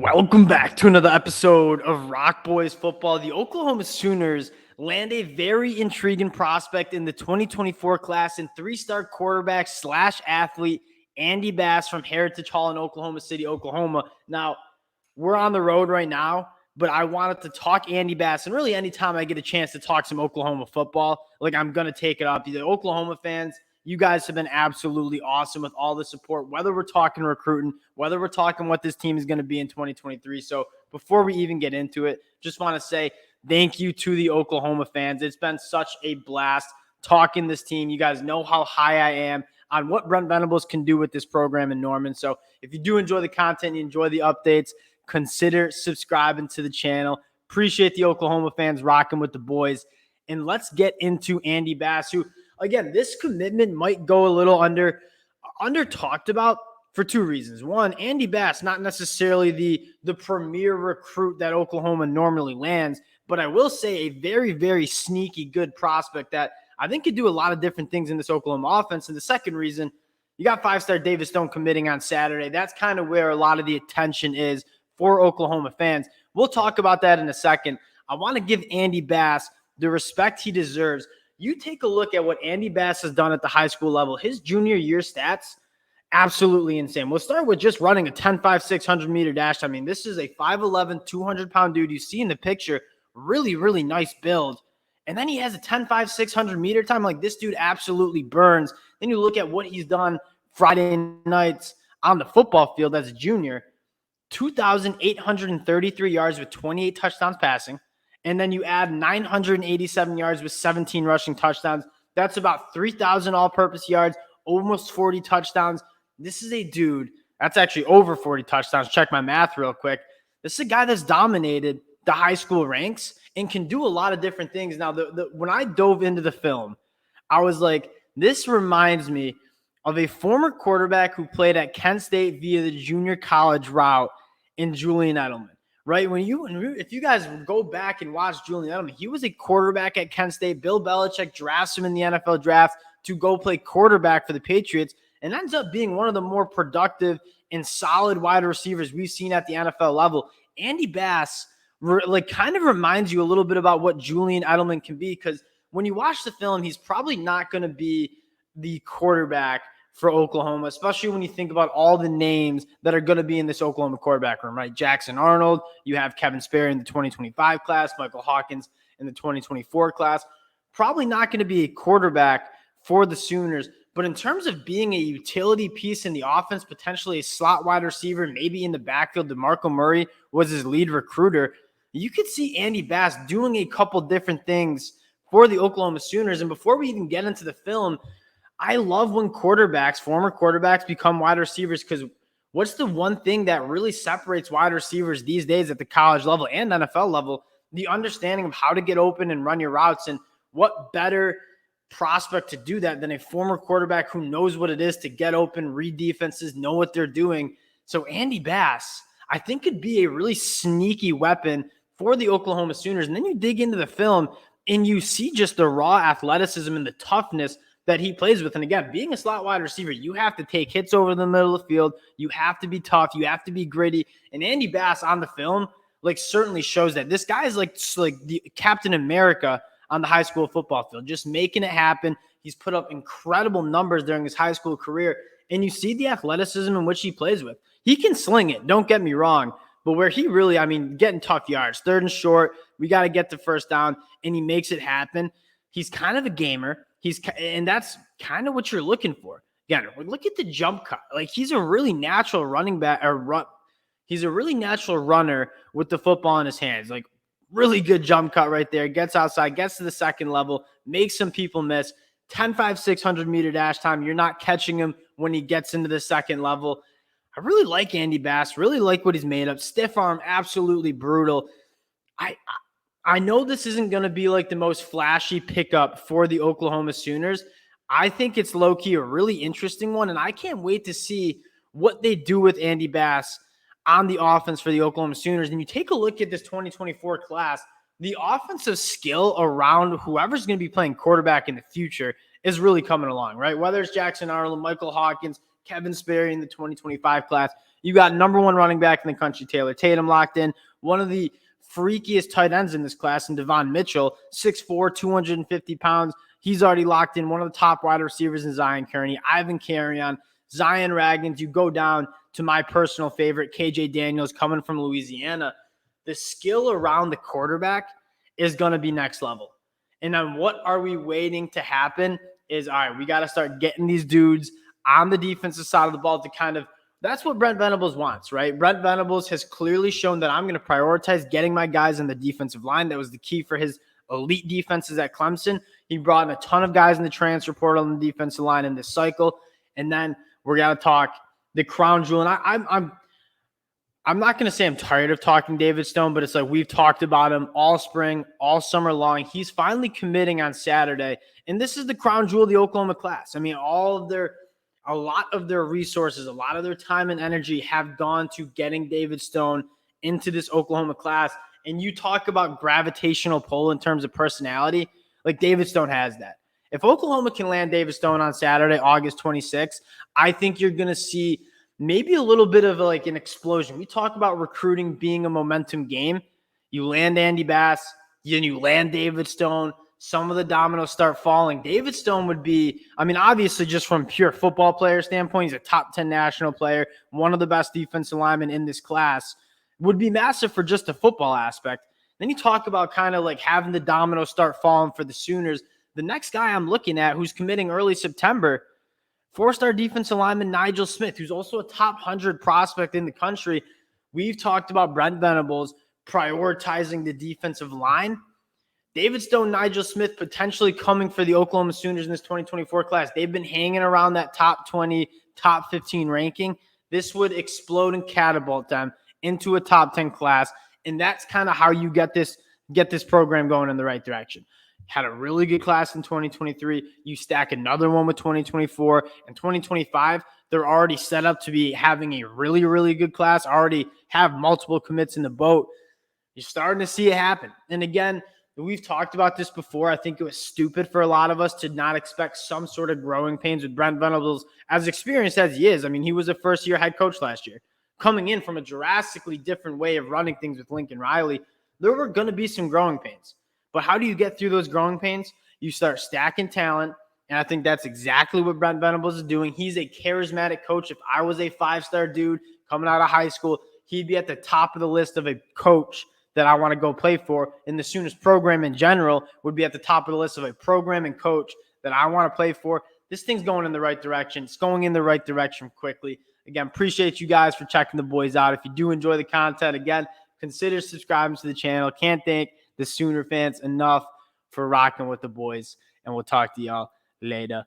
Welcome back to another episode of Rock Boys Football. The Oklahoma Sooners land a very intriguing prospect in the 2024 class in three-star quarterback / athlete Andy Bass from Heritage Hall in Oklahoma City, Oklahoma. Now, we're on the road right now, but I wanted to talk Andy Bass, and really anytime I get a chance to talk some Oklahoma football, I'm going to take it up. The Oklahoma fans, you guys have been absolutely awesome with all the support, whether we're talking recruiting, whether we're talking what this team is going to be in 2023. So before we even get into it, just want to say thank you to the Oklahoma fans. It's been such a blast talking this team. You guys know how high I am on what Brent Venables can do with this program in Norman. So if you do enjoy the content, you enjoy the updates, consider subscribing to the channel. Appreciate the Oklahoma fans rocking with the boys. And let's get into Andy Bass, who, again, this commitment might go a little under talked about for two reasons. One, Andy Bass, not necessarily the premier recruit that Oklahoma normally lands, but I will say a very, very sneaky good prospect that I think could do a lot of different things in this Oklahoma offense. And the second reason, you got five-star Davis Stone committing on Saturday. That's kind of where a lot of the attention is for Oklahoma fans. We'll talk about that in a second. I want to give Andy Bass the respect he deserves. You take a look at what Andy Bass has done at the high school level. His junior year stats, absolutely insane. We'll start with just running a 10.5 600-meter dash. I mean, this is a 5'11", 200-pound dude. You see in the picture, really, really nice build. And then he has a 10.5 600-meter time. Like, this dude absolutely burns. Then you look at what he's done Friday nights on the football field as a junior. 2,833 yards with 28 touchdowns passing. And then you add 987 yards with 17 rushing touchdowns. That's about 3,000 all-purpose yards, almost 40 touchdowns. This is a dude. That's actually over 40 touchdowns. Check my math real quick. This is a guy that's dominated the high school ranks and can do a lot of different things. Now, when I dove into the film, I was like, this reminds me of a former quarterback who played at Kent State via the junior college route in Julian Edelman. Right? If you guys go back and watch Julian Edelman, he was a quarterback at Kent State. Bill Belichick drafts him in the NFL draft to go play quarterback for the Patriots and ends up being one of the more productive and solid wide receivers we've seen at the NFL level. Andy Bass kind of reminds you a little bit about what Julian Edelman can be, because when you watch the film, he's probably not going to be the quarterback for Oklahoma, especially when you think about all the names that are going to be in this Oklahoma quarterback room, right? Jackson Arnold, you have Kevin Sperry in the 2025 class, Michael Hawkins in the 2024 class. Probably not going to be a quarterback for the Sooners, but in terms of being a utility piece in the offense, potentially a slot wide receiver, maybe in the backfield, DeMarco Murray was his lead recruiter. You could see Andy Bass doing a couple different things for the Oklahoma Sooners. And before we even get into the film, I love when former quarterbacks become wide receivers, because what's the one thing that really separates wide receivers these days at the college level and NFL level? The understanding of how to get open and run your routes. And what better prospect to do that than a former quarterback who knows what it is to get open, read defenses, know what they're doing. So Andy Bass, I think, could be a really sneaky weapon for the Oklahoma Sooners. And then you dig into the film and you see just the raw athleticism and the toughness that he plays with. And again, being a slot wide receiver, you have to take hits over the middle of the field. You have to be tough. You have to be gritty. And Andy Bass on the film, certainly shows that. This guy is like the Captain America on the high school football field, just making it happen. He's put up incredible numbers during his high school career. And you see the athleticism in which he plays with. He can sling it, don't get me wrong. But where he really, getting tough yards, 3rd and short, we got to get the first down, and he makes it happen. He's kind of a gamer. And that's kind of what you're looking for. Again, look at the jump cut. He's a really natural running back He's a really natural runner with the football in his hands. Really good jump cut right there. Gets outside, gets to the second level, makes some people miss. 10.5 600-meter dash time. You're not catching him when he gets into the second level. I really like Andy Bass. Really like what he's made of. Stiff arm, absolutely brutal. I know this isn't going to be the most flashy pickup for the Oklahoma Sooners. I think it's low-key a really interesting one, and I can't wait to see what they do with Andy Bass on the offense for the Oklahoma Sooners. And you take a look at this 2024 class, the offensive skill around whoever's going to be playing quarterback in the future is really coming along, right? Whether it's Jackson Arnold, Michael Hawkins, Kevin Sperry in the 2025 class, You got number one running back in the country, Taylor Tatum, locked in. One of the freakiest tight ends in this class, in Devon Mitchell, 6'4", 250 pounds. He's already locked in. One of the top wide receivers in Zion Kearney, Ivan Carrion, Zion Raggins. You go down to my personal favorite, KJ Daniels, coming from Louisiana. The skill around the quarterback is going to be next level. And then what are we waiting to happen is, all right, we got to start getting these dudes on the defensive side of the ball to kind of, that's what Brent Venables wants, right? Brent Venables has clearly shown that I'm going to prioritize getting my guys in the defensive line. That was the key for his elite defenses at Clemson. He brought in a ton of guys in the transfer portal on the defensive line in this cycle. And then we're going to talk the crown jewel. And I'm not going to say I'm tired of talking David Stone, but it's like we've talked about him all spring, all summer long. He's finally committing on Saturday. And this is the crown jewel of the Oklahoma class. I mean, a lot of their resources, a lot of their time and energy have gone to getting David Stone into this Oklahoma class. And you talk about gravitational pull in terms of personality, like David Stone has that. If Oklahoma can land David Stone on Saturday, August 26th, I think you're going to see maybe a little bit of like an explosion. We talk about recruiting being a momentum game. You land Andy Bass, then you land David Stone. Some of the dominoes start falling. David Stone would be, I mean, obviously just from pure football player standpoint, he's a top 10 national player, one of the best defensive linemen in this class, would be massive for just the football aspect. Then you talk about kind of like having the dominoes start falling for the Sooners. The next guy I'm looking at who's committing early September, four-star defensive lineman Nigel Smith, who's also a top 100 prospect in the country. We've talked about Brent Venables prioritizing the defensive line. David Stone, Nigel Smith potentially coming for the Oklahoma Sooners in this 2024 class. They've been hanging around that top 20, top 15 ranking. This would explode and catapult them into a top 10 class. And that's kind of how you get this program going in the right direction. Had a really good class in 2023. You stack another one with 2024 and 2025. They're already set up to be having a really, really good class, already have multiple commits in the boat. You're starting to see it happen. And again, we've talked about this before. I think it was stupid for a lot of us to not expect some sort of growing pains with Brent Venables, as experienced as he is. I mean, he was a first-year head coach last year, coming in from a drastically different way of running things with Lincoln Riley. There were going to be some growing pains. But how do you get through those growing pains? You start stacking talent, and I think that's exactly what Brent Venables is doing. He's a charismatic coach. If I was a five-star dude coming out of high school, he'd be at the top of the list of a coach that I want to go play for. And the Sooners program in general would be at the top of the list of a program and coach that I want to play for. This thing's going in the right direction. It's going in the right direction quickly. Again, appreciate you guys for checking the boys out. If you do enjoy the content, again, consider subscribing to the channel. Can't thank the Sooner fans enough for rocking with the boys. And we'll talk to y'all later.